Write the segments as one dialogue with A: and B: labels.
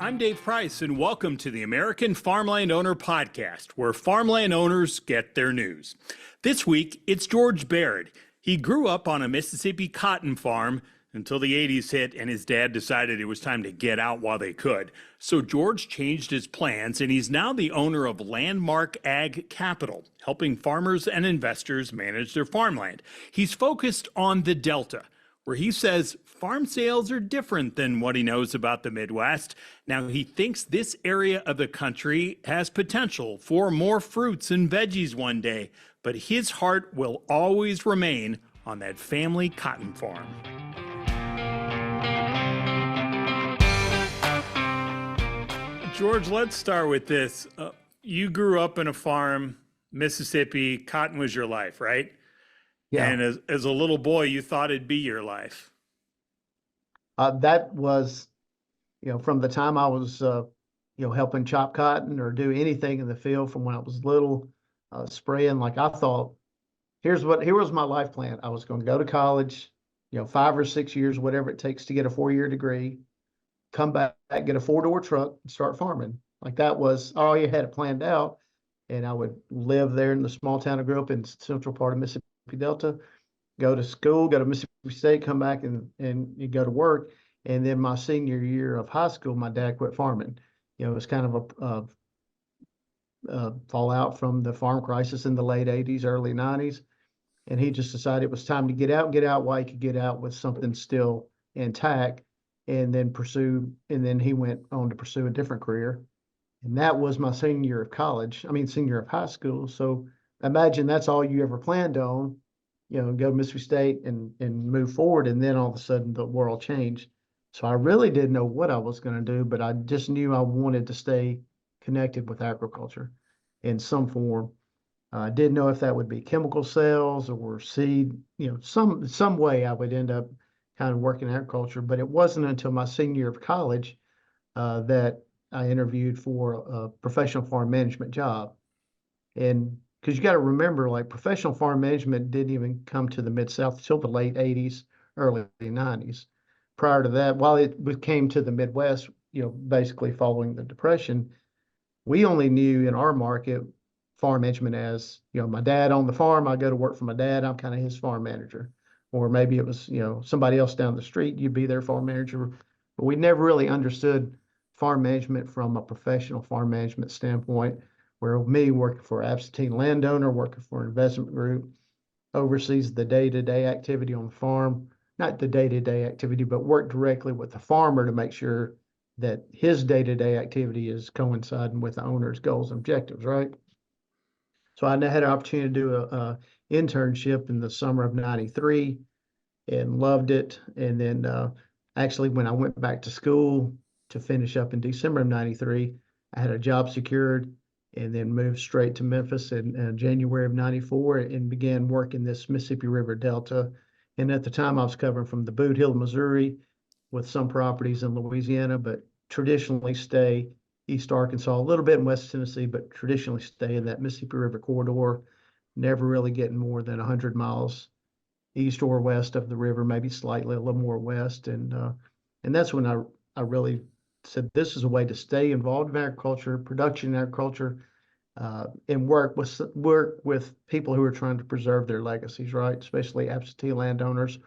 A: I'm Dave Price, and welcome to the American Farmland Owner Podcast, where farmland owners get their news. This week, it's George Baird. He grew up on a Mississippi cotton farm until the 80s hit, and his dad decided it was time to get out while they could. So George changed his plans, and he's now the owner of Landmark Ag Capital, helping farmers and investors manage their farmland. He's focused on the Delta, where he says farm sales are different than what he knows about the Midwest. Now, he thinks this area of the country has potential for more fruits and veggies one day, but his heart will always remain on that family cotton farm. George, let's start with this. You grew up in a farm, Mississippi, cotton was your life, right?
B: Yeah.
A: And as a little boy, you thought it'd be your life.
B: That was, from the time I was, helping chop cotton or do anything in the field from when I was little, spraying. Like I thought, here was my life plan. I was going to go to college, 5 or 6 years, whatever it takes to get a 4-year degree, come back, get a 4-door truck, and start farming. Like that was all you had it planned out. And I would live there in the small town I grew up in, central part of Mississippi Delta, go to school, go to Mississippi State, come back and you go to work. And then my senior year of high school, my dad quit farming. It was kind of a fallout from the farm crisis in the late 80s, early 90s. And he just decided it was time to get out while he could get out with something still intact and then he went on to pursue a different career. And that was my senior year of high school. So imagine that's all you ever planned on, go to Mississippi State and move forward. And then all of a sudden the world changed. So I really didn't know what I was going to do, but I just knew I wanted to stay connected with agriculture in some form. I didn't know if that would be chemical sales or seed, some way I would end up kind of working agriculture. But it wasn't until my senior year of college that I interviewed for a professional farm management job. And because you got to remember, like professional farm management didn't even come to the Mid-South until the late 80s, early 90s. Prior to that, while it came to the Midwest, basically following the Depression, we only knew in our market farm management as, my dad owned the farm, I go to work for my dad, I'm kind of his farm manager. Or maybe it was, somebody else down the street, you'd be their farm manager. But we never really understood farm management from a professional farm management standpoint, where me working for an absentee landowner, working for an investment group, oversees the day-to-day activity on the farm, not the day-to-day activity, but work directly with the farmer to make sure that his day-to-day activity is coinciding with the owner's goals and objectives, right? So I had an opportunity to do a internship in the summer of 93 and loved it. And then actually when I went back to school to finish up in December of 93, I had a job secured and then moved straight to Memphis in January of 94 and began working this Mississippi River Delta. And at the time I was covering from the Boot Hill, Missouri, with some properties in Louisiana, but traditionally stay East Arkansas, a little bit in West Tennessee, but traditionally stay in that Mississippi River corridor, never really getting more than 100 miles east or west of the river, maybe slightly a little more west. And that's when I really said, this is a way to stay involved in agriculture, production agriculture, and work with people who are trying to preserve their legacies, right? Especially absentee landowners,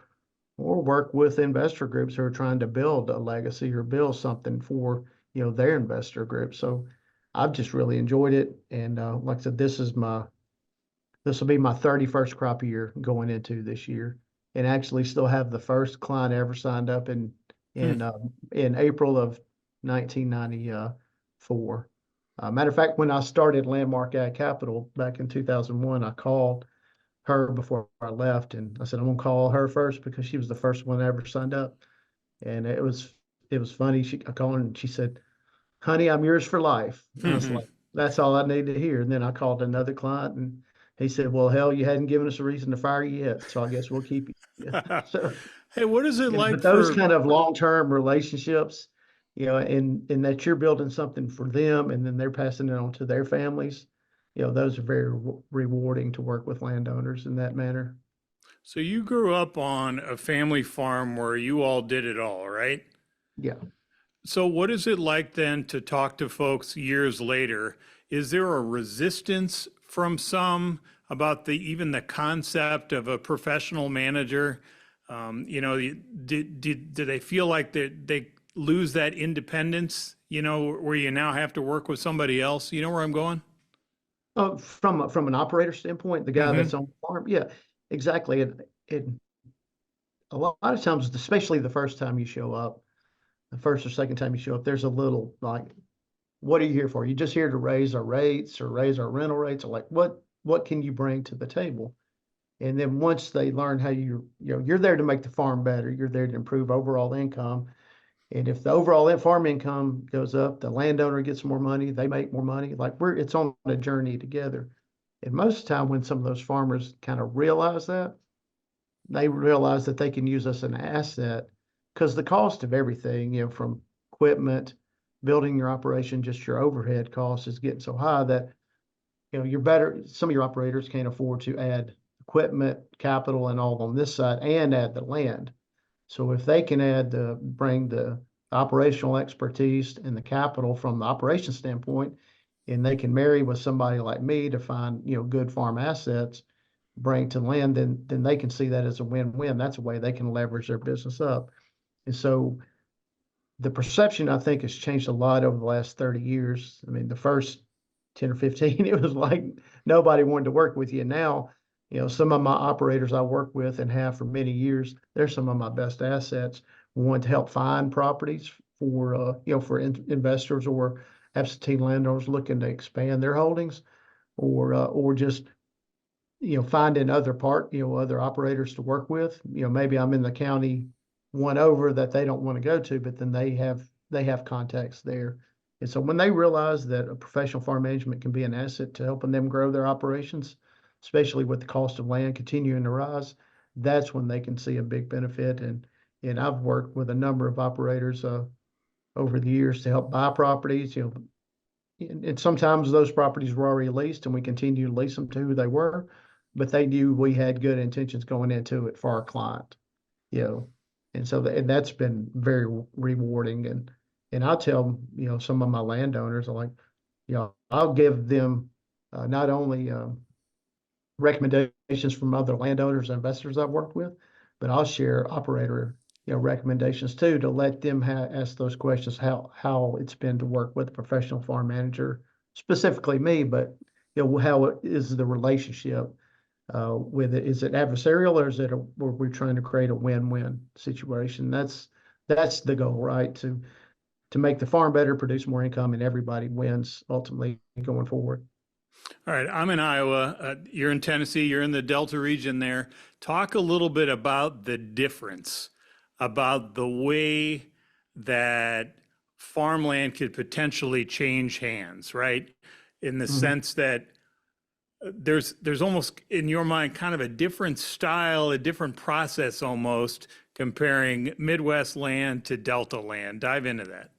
B: or work with investor groups who are trying to build a legacy or build something for, their investor group. So I've just really enjoyed it. And like I said, this will be my 31st crop year going into this year, and actually still have the first client ever signed up in April of 1994. Matter of fact, when I started Landmark Ag Capital back in 2001, I called her before I left, and I said I'm gonna call her first because she was the first one that ever signed up. And it was funny. I called her and she said, "Honey, I'm yours for life." And I was like, "That's all I need to hear." And then I called another client, and he said, "Well, hell, you hadn't given us a reason to fire you yet, so I guess we'll keep you." So,
A: Hey, what is it like
B: but those kind of long-term relationships, and that you're building something for them, and then they're passing it on to their families, those are very rewarding to work with landowners in that manner.
A: So you grew up on a family farm where you all did it all, right?
B: Yeah.
A: So, what is it like then to talk to folks years later? Is there a resistance from some about even the concept of a professional manager? Do they feel like they lose that independence? Where you now have to work with somebody else. You know where I'm going?
B: From an operator standpoint, the guy
A: Hmm.
B: that's on the farm, yeah, exactly. It a lot of times, especially the first time you show up, the first or second time you show up, there's a little like, what are you here for? You just here to raise our rates or raise our rental rates, or like what can you bring to the table? And then once they learn how you're there to make the farm better, you're there to improve overall income. And if the overall farm income goes up, the landowner gets more money, they make more money. Like it's on a journey together. And most of the time when some of those farmers kind of realize that, they realize that they can use us as an asset because the cost of everything, from equipment, building your operation, just your overhead costs is getting so high that, some of your operators can't afford to add equipment, capital, and all on this side and add the land. So if they can bring the operational expertise and the capital from the operation standpoint, and they can marry with somebody like me to find, good farm assets, bring to land, then they can see that as a win-win. That's a way they can leverage their business up. And so the perception, I think, has changed a lot over the last 30 years. I mean, the first 10 or 15, it was like nobody wanted to work with you. Now, some of my operators I work with and have for many years, they're some of my best assets. We want to help find properties for investors or absentee landowners looking to expand their holdings, or just finding other operators to work with. Maybe I'm in the county one over that they don't want to go to, but then they have contacts there. And so when they realize that a professional farm management can be an asset to helping them grow their operations, especially with the cost of land continuing to rise, that's when they can see a big benefit. And I've worked with a number of operators over the years to help buy properties, and sometimes those properties were already leased and we continue to lease them to who they were, but they knew we had good intentions going into it for our client, you know. And so and that's been very rewarding. And I tell, some of my landowners, like, I'll give them not only recommendations from other landowners and investors I've worked with, but I'll share operator, recommendations too, to let them ask those questions, how it's been to work with a professional farm manager, specifically me, but how is the relationship with it? Is it adversarial, or is it where we're trying to create a win-win situation? That's the goal, right? To make the farm better, produce more income, and everybody wins ultimately going forward.
A: All right, I'm in Iowa. You're in Tennessee. You're in the Delta region there. Talk a little bit about the difference, about the way that farmland could potentially change hands, right? In the
B: Mhm.
A: sense that there's almost in your mind kind of a different style, a different process almost comparing Midwest land to Delta land. Dive into that.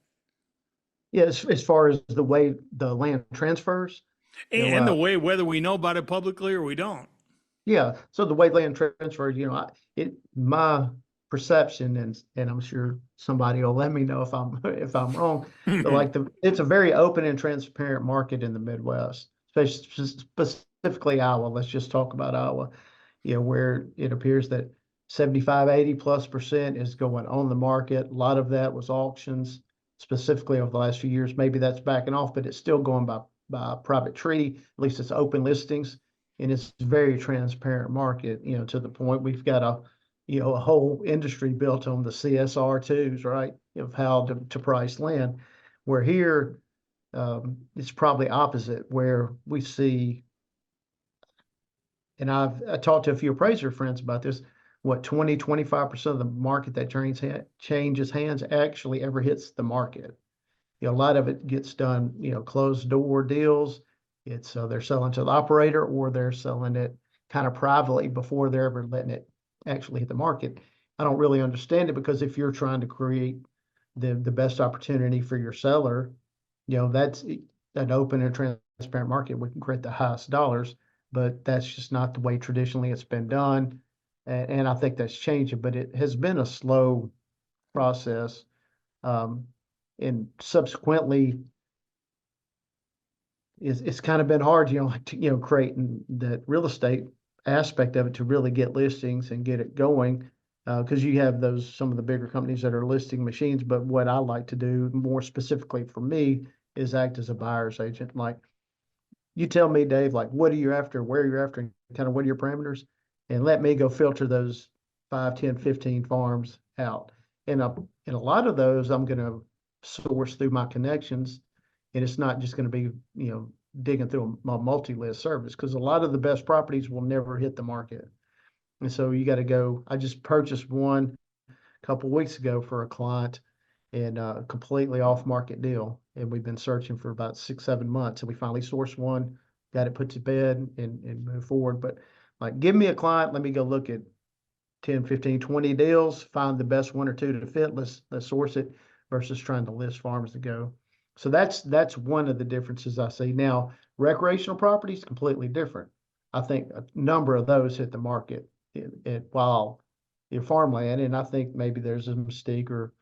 B: Yeah, as far as the way the land transfers,
A: And the way whether we know about it publicly or we don't.
B: yeah. So the way land transfers, my perception, and I'm sure somebody will let me know if I'm if I'm wrong, but like it's a very open and transparent market in the Midwest, specifically Iowa. Let's just talk about Iowa, where it appears that 75, 80+% is going on the market. A lot of that was auctions, specifically over the last few years. Maybe that's backing off, but it's still going by private treaty. At least it's open listings, and it's a very transparent market, to the point we've got a whole industry built on the CSR2s, right, of how to price land. Where here, it's probably opposite, where we see, and I talked to a few appraiser friends about this, what 20-25% of the market that changes hands actually ever hits the market. A lot of it gets done, closed door deals. It's they're selling to the operator, or they're selling it kind of privately before they're ever letting it actually hit the market. I don't really understand it, because if you're trying to create the best opportunity for your seller, that's an open and transparent market. We can create the highest dollars, but that's just not the way traditionally it's been done. And I think that's changing, but it has been a slow process. Um, and subsequently, it's kind of been hard, like creating that real estate aspect of it to really get listings and get it going. Because you have some of the bigger companies that are listing machines, but what I like to do more specifically for me is act as a buyer's agent. Like, you tell me, Dave, like, what are you after, where you're after, and kind of what are your parameters, and let me go filter those 5, 10, 15 farms out. And and a lot of those I'm going to source through my connections, and it's not just going to be, digging through my multi-list service, because a lot of the best properties will never hit the market. And so you got to go. I just purchased one a couple weeks ago for a client, and a completely off market deal. And we've been searching for about 6, 7 months. And we finally sourced one, got it put to bed, and move forward. But like, give me a client, let me go look at 10, 15, 20 deals, find the best one or two to fit. Let's source it versus trying to list farms to go. So that's one of the differences I see. Now, recreational properties, completely different. I think a number of those hit the market while your farmland, and I think maybe there's a mistake, or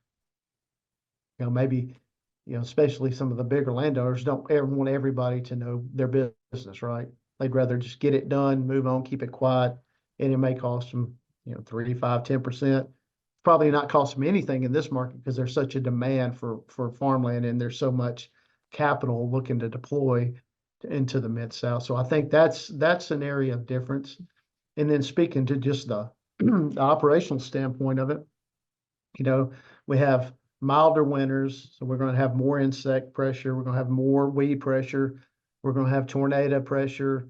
B: maybe, especially some of the bigger landowners don't ever want everybody to know their business, right? They'd rather just get it done, move on, keep it quiet, and it may cost them, 3, 5, 10%. Probably not cost them anything in this market because there's such a demand for farmland, and there's so much capital looking to deploy into the Mid-South. So I think that's an area of difference. And then speaking to just the, the operational standpoint of it, we have milder winters, so we're going to have more insect pressure. We're going to have more weed pressure. We're going to have tornado pressure,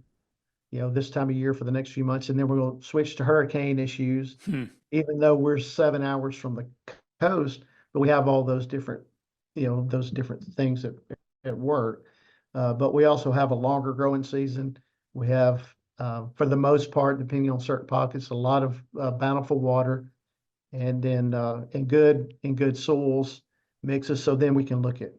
B: this time of year for the next few months. And then we're going to switch to hurricane issues, even though we're 7 hours from the coast, but we have all those different, those different things at work. But we also have a longer growing season. We have, for the most part, depending on certain pockets, a lot of bountiful water, and then in good soils mixes. So then we can look at,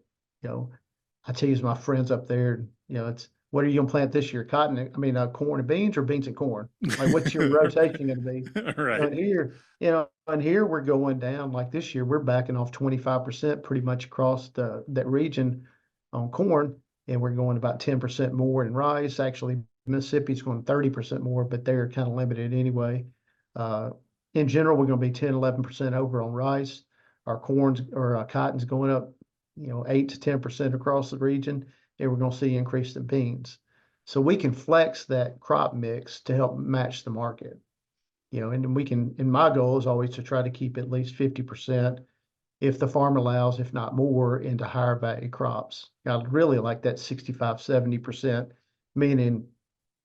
B: I tease my friends up there, it's, what are you gonna plant this year? Cotton, corn and beans, or beans and corn? Like, what's your rotation gonna be?
A: Right.
B: And here we're going down. Like this year, we're backing off 25% pretty much across that region on corn, and we're going about 10% more in rice. Actually, Mississippi's going 30% more, but they're kind of limited anyway. In general, we're going to be 10, 11% over on rice. Our cotton's going up, 8 to 10% across the region, and we're going to see increase in beans. So we can flex that crop mix to help match the market, and my goal is always to try to keep at least 50%, if the farm allows, if not more, into higher value crops. I'd really like that 65, 70%, meaning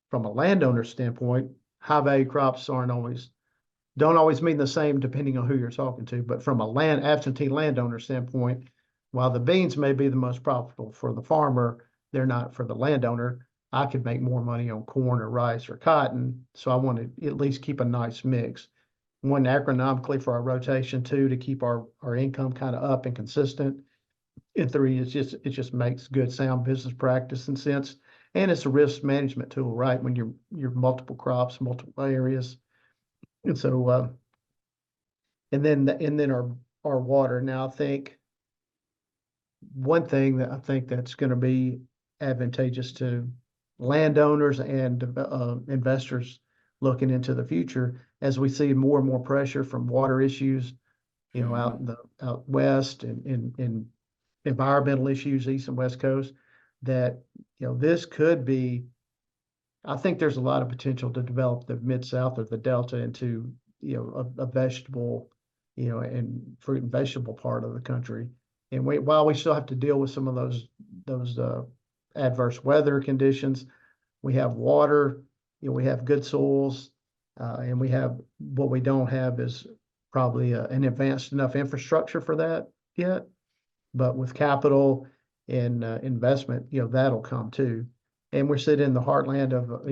B: from a landowner standpoint, high value crops don't always mean the same depending on who you're talking to. But from a absentee landowner standpoint, while the beans may be the most profitable for the farmer, they're not for the landowner. I could make more money on corn or rice or cotton. So I want to at least keep a nice mix. One, agronomically, for our rotation; two, to keep our income kind of up and consistent; and three, it just makes good sound business practice and sense. And it's a risk management tool, right? When you're multiple crops, multiple areas. And so, and then our water. Now, I think one thing that I think that's going to be advantageous to landowners and investors looking into the future, as we see more and more pressure from water issues, out west, and in environmental issues, east and west coast, that this could be. I think there's a lot of potential to develop the Mid-South or the Delta into, a vegetable, and fruit and vegetable part of the country. And while we still have to deal with some of those adverse weather conditions, we have water, we have good soils, and what we don't have is probably an advanced enough infrastructure for that yet. But with capital and investment, that'll come too. And we're sitting in the heartland of,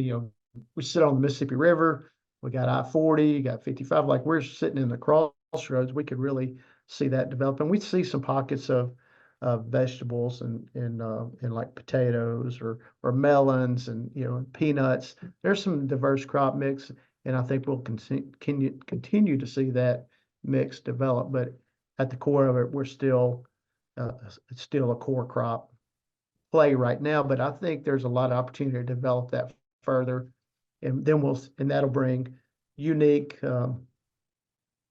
B: we sit on the Mississippi River. We got I-40, you got 55. Like, we're sitting in the crossroads. We could really see that develop. And we see some pockets of vegetables and like potatoes or melons and, peanuts. There's some diverse crop mix, and I think we'll continue to see that mix develop. But at the core of it, we're still it's still a core crop play right now, but I think there's a lot of opportunity to develop that further. And then that'll bring unique,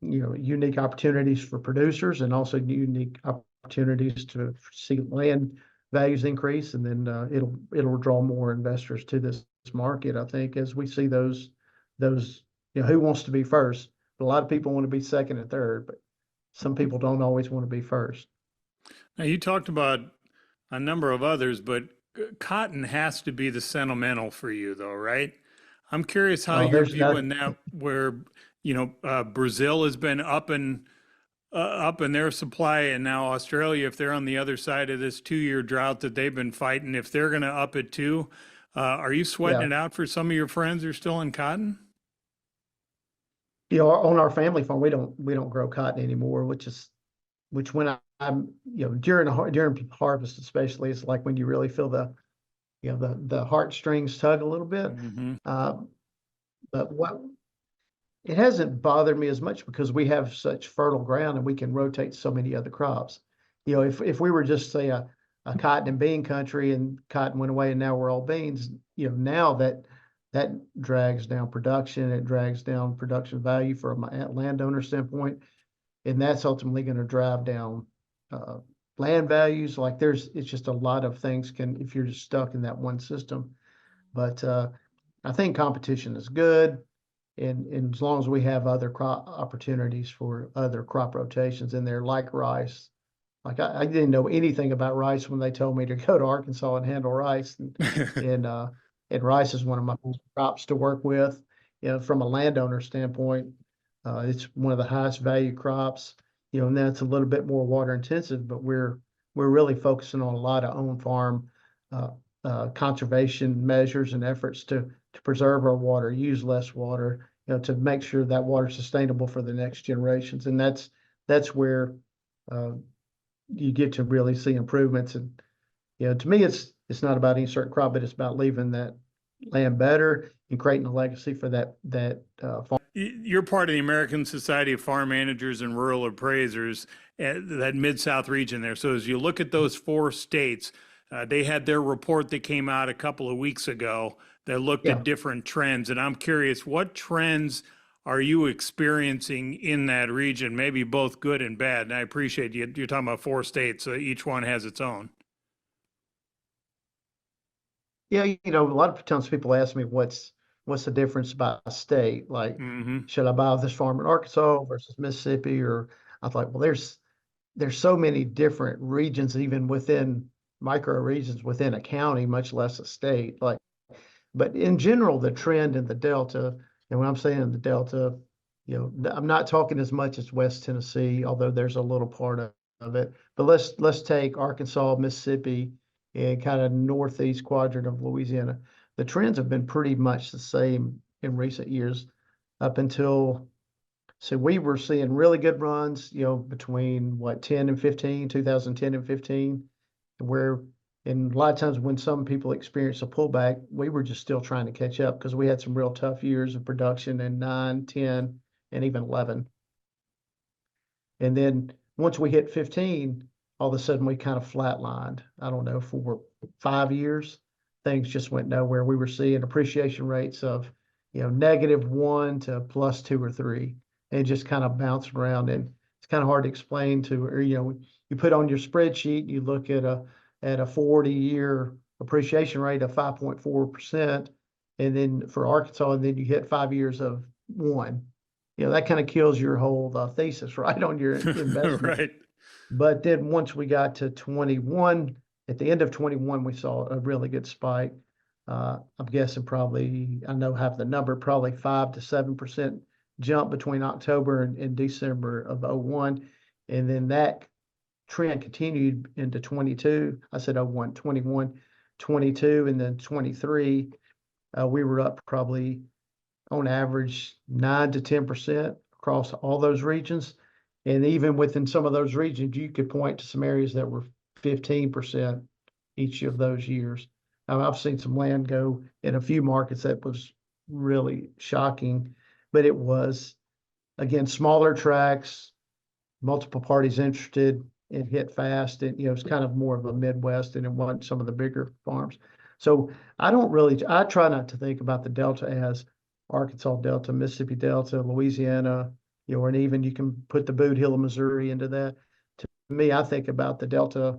B: unique opportunities for producers and also unique opportunities to see land values increase. And then it'll draw more investors to this market, I think, as we see those, who wants to be first? A lot of people want to be second and third, but some people don't always want to be first.
A: Now, you talked about a number of others, but cotton has to be the sentimental for you, though, right? I'm curious how you're
B: There's no,
A: viewing that, where Brazil has been up in their supply, and now Australia, if they're on the other side of this 2-year drought that they've been fighting, if they're going to up it too, are you sweating
B: yeah.
A: it out for some of your friends who are still in cotton?
B: On our family farm, we don't grow cotton anymore, which when I'm, during harvest especially, it's like when you really feel the heartstrings tug a little bit.
A: Mm-hmm.
B: But it hasn't bothered me as much because we have such fertile ground and we can rotate so many other crops. If we were just say a cotton and bean country and cotton went away and now we're all beans, now that drags down production, it drags down production value from a landowner standpoint, and that's ultimately going to drive down land values. Like it's just a lot of things if you're just stuck in that one system. But I think competition is good. And as long as we have other crop opportunities for other crop rotations in there, like rice. Like I didn't know anything about rice when they told me to go to Arkansas and handle rice. And rice is one of my favorite crops to work with. From a landowner standpoint, it's one of the highest value crops. And that's a little bit more water intensive, but we're really focusing on a lot of on farm conservation measures and efforts to preserve our water, use less water, to make sure that water is sustainable for the next generations. And that's where you get to really see improvements. And to me, it's not about any certain crop, but it's about leaving that land better and creating a legacy for that farm.
A: You're part of the American Society of Farm Managers and Rural Appraisers, that Mid-South region there. So as you look at those 4 states, they had their report that came out a couple of weeks ago that looked at different trends. And I'm curious, what trends are you experiencing in that region? Maybe both good and bad. And I appreciate you're talking about 4 states, so each one has its own.
B: Yeah, a lot of times people ask me what's the difference by state? Like,
A: Mm-hmm.
B: should I buy this farm in Arkansas versus Mississippi? Or I thought, well, there's so many different regions, even within micro regions within a county, much less a state. But in general, the trend in the Delta, and when I'm saying in the Delta, I'm not talking as much as West Tennessee, although there's a little part of it. But let's take Arkansas, Mississippi, and kind of northeast quadrant of Louisiana. The trends have been pretty much the same in recent years up until, so we were seeing really good runs, between 10 and 15, 2010 and 15, where and a lot of times when some people experience a pullback, we were just still trying to catch up because we had some real tough years of production in 9, 10, and even 11. And then once we hit 15, all of a sudden we kind of flatlined. I don't know, for 5 years, things just went nowhere. We were seeing appreciation rates of, -1 to +2 or 3, and just kind of bounced around. And it's kind of hard to explain or, you put on your spreadsheet, you look at a 40-year appreciation rate of 5.4%, and then for Arkansas, and then you hit 5 years of 1. That kind of kills your whole thesis, right, on your investment.
A: Right.
B: But then once we got to 21, at the end of 21, we saw a really good spike. I'm guessing probably, I know have the number, probably 5 to 7% jump between October and December of 01. And then that trend continued into 22. I said 01, 21, 22, and then 23. We were up probably on average 9 to 10% across all those regions. And even within some of those regions, you could point to some areas that were 15% each of those years. Now, I've seen some land go in a few markets that was really shocking, but it was, again, smaller tracts, multiple parties interested, it hit fast. And, it's kind of more of a Midwest and it wasn't some of the bigger farms. So I try not to think about the Delta as Arkansas Delta, Mississippi Delta, Louisiana, and even you can put the Boot Hill of Missouri into that. To me, I think about the Delta,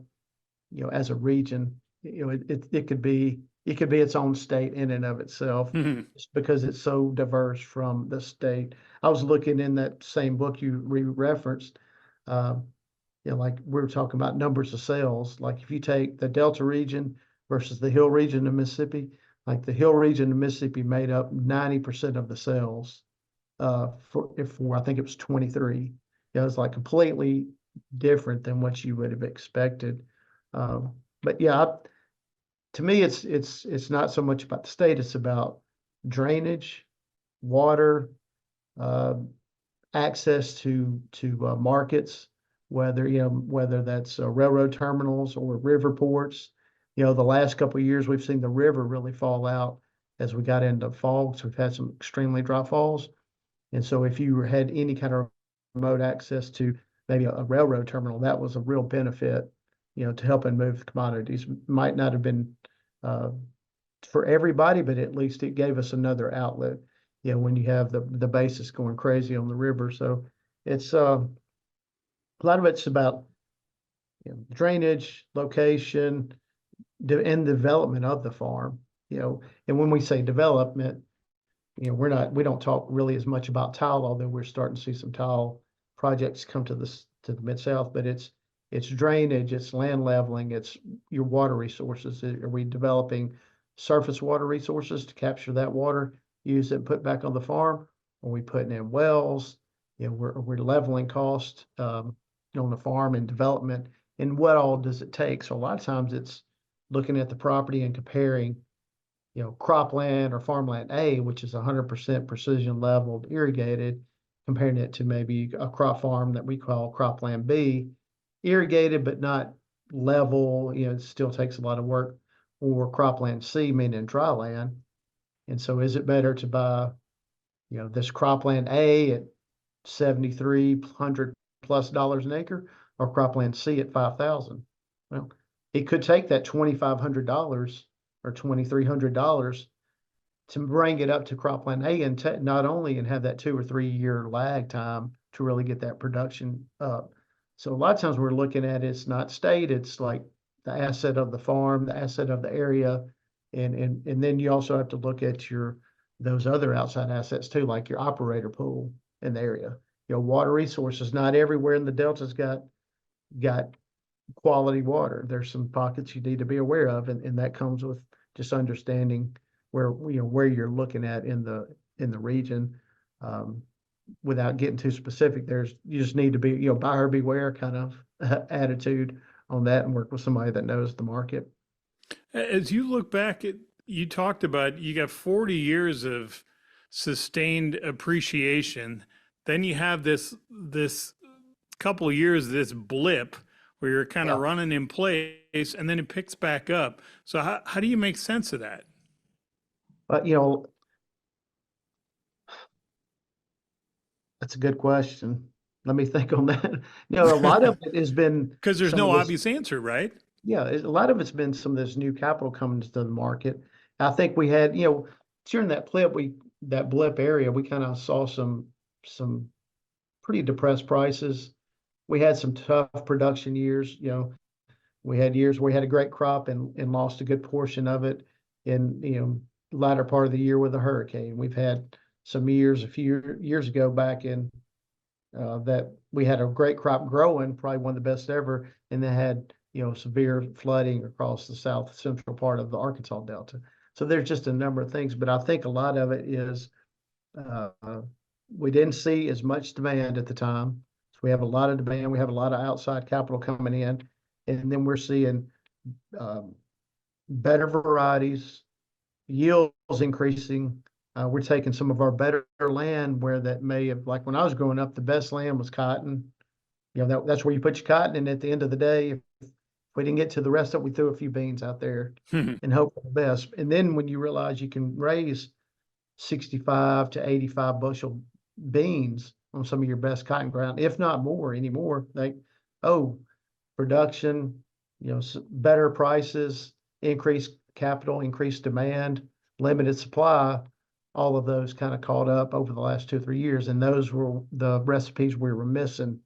B: as a region. It could be its own state in and of itself, just because it's so diverse from the state. I was looking in that same book you referenced, like we were talking about numbers of sales. Like if you take the Delta region versus the Hill region of Mississippi, like the Hill region of Mississippi made up 90% of the sales for I think it was 23. It was like completely different than what you would have expected. But yeah, to me, it's not so much about the state; it's about drainage, water, uh, access to markets, whether that's railroad terminals or river ports. The last couple of years we've seen the river really fall out as we got into fall. So we've had some extremely dry falls, and so if you had any kind of remote access to maybe a railroad terminal, that was a real benefit, to helping move commodities. Might not have been uh, for everybody, but at least it gave us another outlet, when you have the basis going crazy on the river. So it's a lot of it's about drainage, location, and development of the farm. And when we say development, we don't talk really as much about tile, although we're starting to see some tile projects come to the Mid-South, but it's drainage, it's land leveling, it's your water resources. Are we developing surface water resources to capture that water, use it, put back on the farm? Are we putting in wells? We're leveling cost on the farm and development, and what all does it take? So a lot of times it's looking at the property and comparing, cropland or farmland A, which is 100% precision leveled, irrigated, comparing it to maybe a crop farm that we call cropland B, irrigated but not level. It still takes a lot of work. Or cropland C, meaning dry land. And so is it better to buy, this cropland A at $7,300 plus an acre, or cropland C at 5,000? Well, it could take that $2,500 or $2,300 to bring it up to cropland A, and not only and have that 2 or 3 year lag time to really get that production up. So a lot of times we're looking at it's not state, it's like the asset of the farm, the asset of the area, and then you also have to look at those other outside assets too, like your operator pool in the area. Water resources. Not everywhere in the Delta's got quality water. There's some pockets you need to be aware of, and that comes with just understanding where you're looking at in the region. Without getting too specific, you just need to be, buyer beware kind of attitude on that, and work with somebody that knows the market.
A: As you look back at, you talked about you got 40 years of sustained appreciation. Then you have this couple of years, this blip where you're kind of running in place, and then it picks back up. So how do you make sense of that?
B: But that's a good question. Let me think on that. A lot of it has been
A: because there's no obvious answer, right?
B: Yeah, a lot of it's been some of this new capital coming to the market. I think we had, during that blip area, we kind of saw some pretty depressed prices. We had some tough production years. We had years where we had a great crop and lost a good portion of it in, latter part of the year with a hurricane. We've had some years, a few years ago back in that we had a great crop growing, probably one of the best ever, and then had, severe flooding across the south central part of the Arkansas Delta. So there's just a number of things, but I think a lot of it is we didn't see as much demand at the time. So we have a lot of demand. We have a lot of outside capital coming in, and then we're seeing better varieties, yields increasing. We're taking some of our better land where that may have, like when I was growing up, the best land was cotton. That's where you put your cotton, and at the end of the day, if we didn't get to the rest of it, we threw a few beans out there and hope for the best. And then when you realize you can raise 65 to 85 bushel beans on some of your best cotton ground, if not more anymore, production, better prices, increased capital, increased demand, limited supply, all of those kind of caught up over the last 2 or 3 years. And those were the recipes we were missing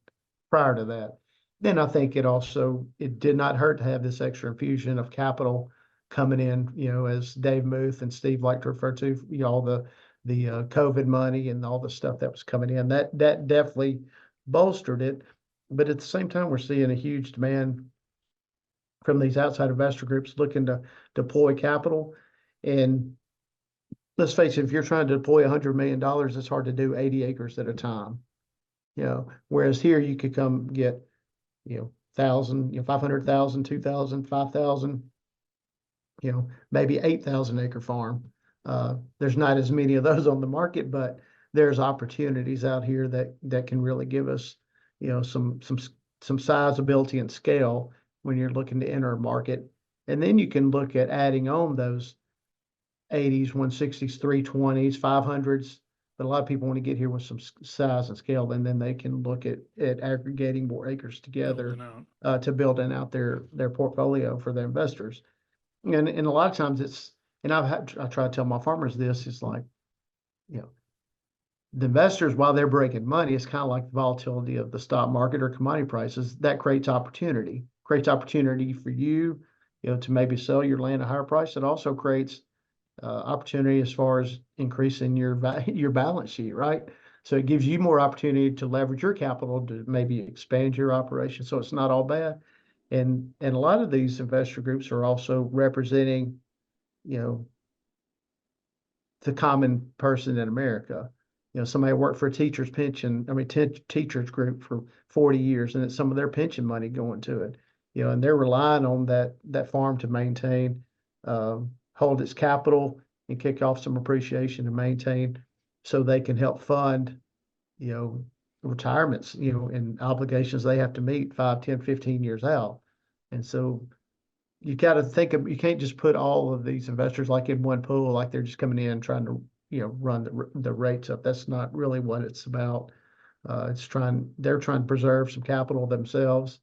B: prior to that. Then I think it did not hurt to have this extra infusion of capital coming in, as Dave Muth and Steve like to refer to, all the COVID money and all the stuff that was coming in. That definitely bolstered it. But at the same time, we're seeing a huge demand from these outside investor groups looking to deploy capital. And let's face it, if you're trying to deploy $100 million, it's hard to do 80 acres at a time. Whereas here you could come get, 1,000, 500,000, 2,000, 5,000, maybe 8,000 acre farm. There's not as many of those on the market, but there's opportunities out here that can really give us, some size, ability, and scale when you're looking to enter a market. And then you can look at adding on those 80s, 160s, 320s, 500s. But a lot of people want to get here with some size and scale, and then they can look at aggregating more acres together to building out their portfolio for their investors. And a lot of times I try to tell my farmers this, is like, the investors, while they're breaking money, it's kind of like the volatility of the stock market or commodity prices. That creates opportunity for you, to maybe sell your land at a higher price. It also creates opportunity as far as increasing your balance sheet, right? So it gives you more opportunity to leverage your capital to maybe expand your operation. So it's not all bad. And a lot of these investor groups are also representing, the common person in America. Somebody worked for a teacher's teacher's group for 40 years, and it's some of their pension money going to it. And they're relying on that farm to maintain, hold its capital and kick off some appreciation and maintain, so they can help fund, retirements, and obligations they have to meet 5, 10, 15 years out. And so you got to you can't just put all of these investors like in one pool, like they're just coming in trying to, run the rates up. That's not really what it's about. They're trying to preserve some capital themselves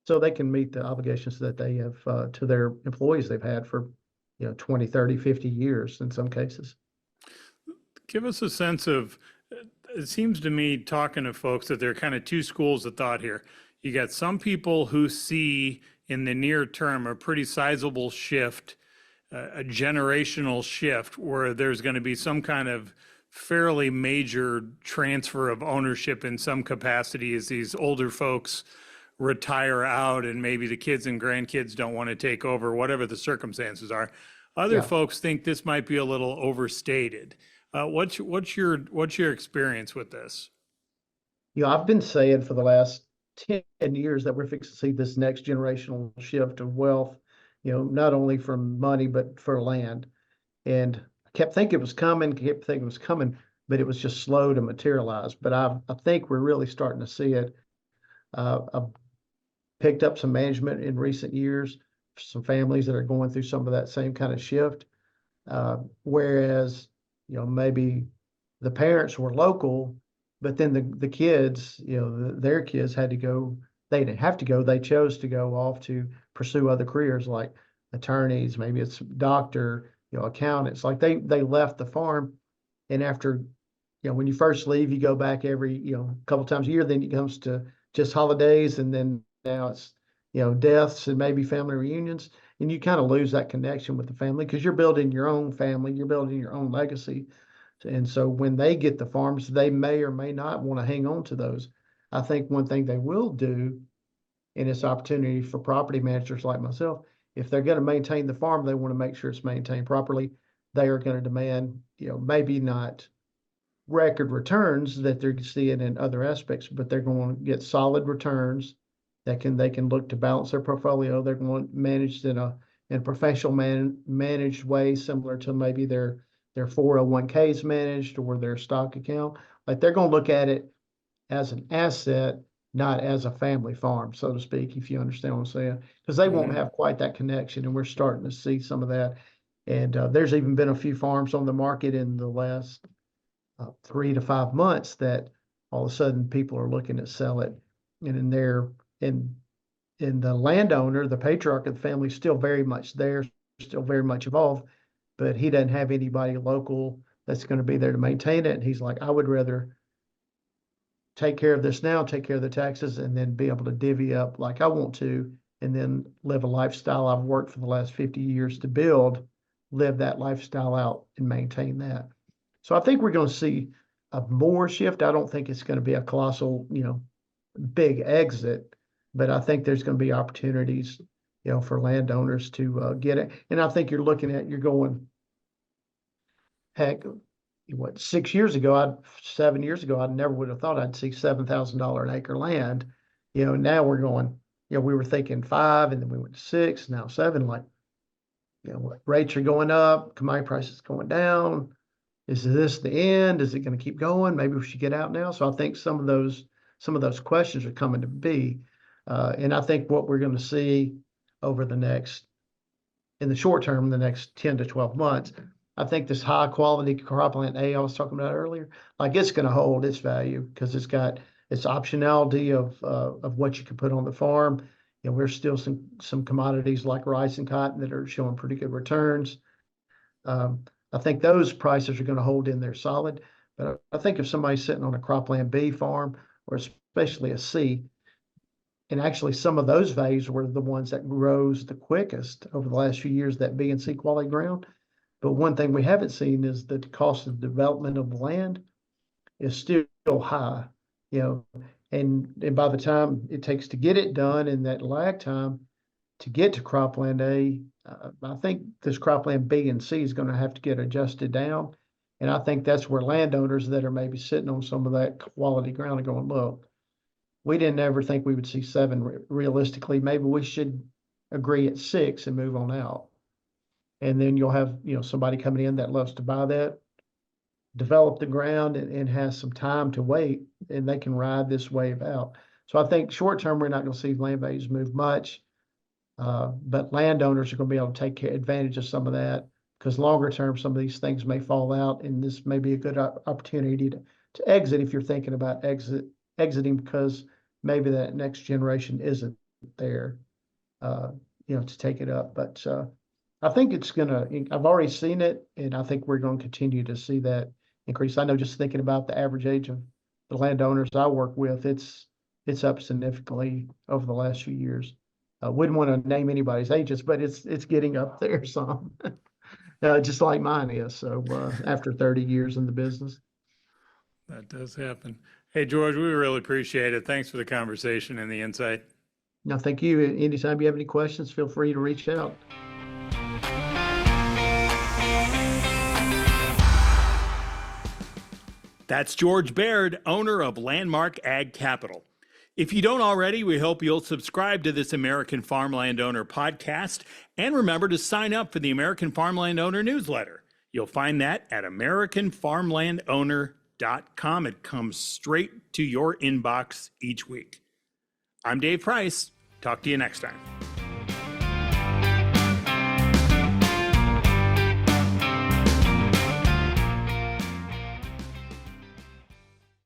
B: so they can meet the obligations that they have to their employees they've had for 20, 30, 50 years in some cases.
A: Give us a sense of, it seems to me, talking to folks, that there are kind of two schools of thought here. You got some people who see in the near term a pretty sizable shift, a generational shift, where there's going to be some kind of fairly major transfer of ownership in some capacity as these older folks retire out, and maybe the kids and grandkids don't want to take over, whatever the circumstances are. Other folks think this might be a little overstated. What's your experience with this?
B: I've been saying for the last 10 years that we're fixing to see this next generational shift of wealth, not only from money, but for land. And I kept thinking it was coming, but it was just slow to materialize. But I think we're really starting to see it. I've picked up some management in recent years, some families that are going through some of that same kind of shift. Whereas, maybe the parents were local, but then the kids, their kids had to go. They didn't have to go. They chose to go off to pursue other careers like attorneys, maybe it's doctor, accountants. Like they left the farm, and after, when you first leave, you go back every, couple times a year. Then it comes to just holidays, and then now it's, deaths and maybe family reunions, and you kind of lose that connection with the family because you're building your own family, you're building your own legacy. And so when they get the farms, they may or may not want to hang on to those. I think one thing they will do, and it's opportunity for property managers like myself, if they're going to maintain the farm, they want to make sure it's maintained properly. They are going to demand, maybe not record returns that they're seeing in other aspects, but they're going to get solid returns that they can look to balance their portfolio. They're going to manage in a professional managed way, similar to maybe their 401k is managed or their stock account. Like they're going to look at it as an asset, not as a family farm, so to speak, if you understand what I'm saying, because they won't have quite that connection. And we're starting to see some of that. And there's even been a few farms on the market in the last 3 to 5 months that all of a sudden people are looking to sell it, and and the landowner, the patriarch of the family, is still very much there, still very much involved, but he doesn't have anybody local that's going to be there to maintain it. And he's like, I would rather take care of this now, take care of the taxes, and then be able to divvy up like I want to, and then live a lifestyle I've worked for the last 50 years to build, live that lifestyle out and maintain that. So I think we're going to see a more shift. I don't think it's going to be a colossal, big exit, but I think there's going to be opportunities, for landowners to get it. And I think you're going, heck, 7 years ago, I never would have thought I'd see $7,000 an acre land. Now we're going, we were thinking 5, and then we went to 6, now 7. Like, rates are going up, commodity prices going down. Is this the end? Is it going to keep going? Maybe we should get out now. So I think some of those questions are coming to be, and I think what we're going to see over in the short term, the next 10 to 12 months. I think this high quality cropland A I was talking about earlier, like it's going to hold its value because it's got its optionality of what you can put on the farm. We're still some commodities like rice and cotton that are showing pretty good returns. I think those prices are going to hold in there solid. But I think if somebody's sitting on a cropland B farm, or especially a C, and actually some of those values were the ones that rose the quickest over the last few years, that B and C quality ground. But one thing we haven't seen is that the cost of development of the land is still high, and by the time it takes to get it done, and that lag time to get to cropland A, I think this cropland B and C is going to have to get adjusted down. And I think that's where landowners that are maybe sitting on some of that quality ground are going, look, we didn't ever think we would see 7 realistically. Maybe we should agree at 6 and move on out. And then you'll have, somebody coming in that loves to buy that, develop the ground, and has some time to wait, and they can ride this wave out. So I think short term, we're not going to see land values move much, but landowners are going to be able to take advantage of some of that, because longer term, some of these things may fall out, and this may be a good opportunity to exit if you're thinking about exiting because maybe that next generation isn't there, to take it up. But I think I've already seen it, and I think we're going to continue to see that increase. I know, just thinking about the average age of the landowners I work with, it's up significantly over the last few years. I wouldn't want to name anybody's ages, but it's getting up there some, just like mine is. So after 30 years in the business.
A: That does happen. Hey, George, we really appreciate it. Thanks for the conversation and the insight.
B: No, thank you. Anytime you have any questions, feel free to reach out.
A: That's George Baird, owner of Landmark Ag Capital. If you don't already, we hope you'll subscribe to this American Farmland Owner podcast, and remember to sign up for the American Farmland Owner newsletter. You'll find that at AmericanFarmlandOwner.com. It comes straight to your inbox each week. I'm Dave Price. Talk to you next time.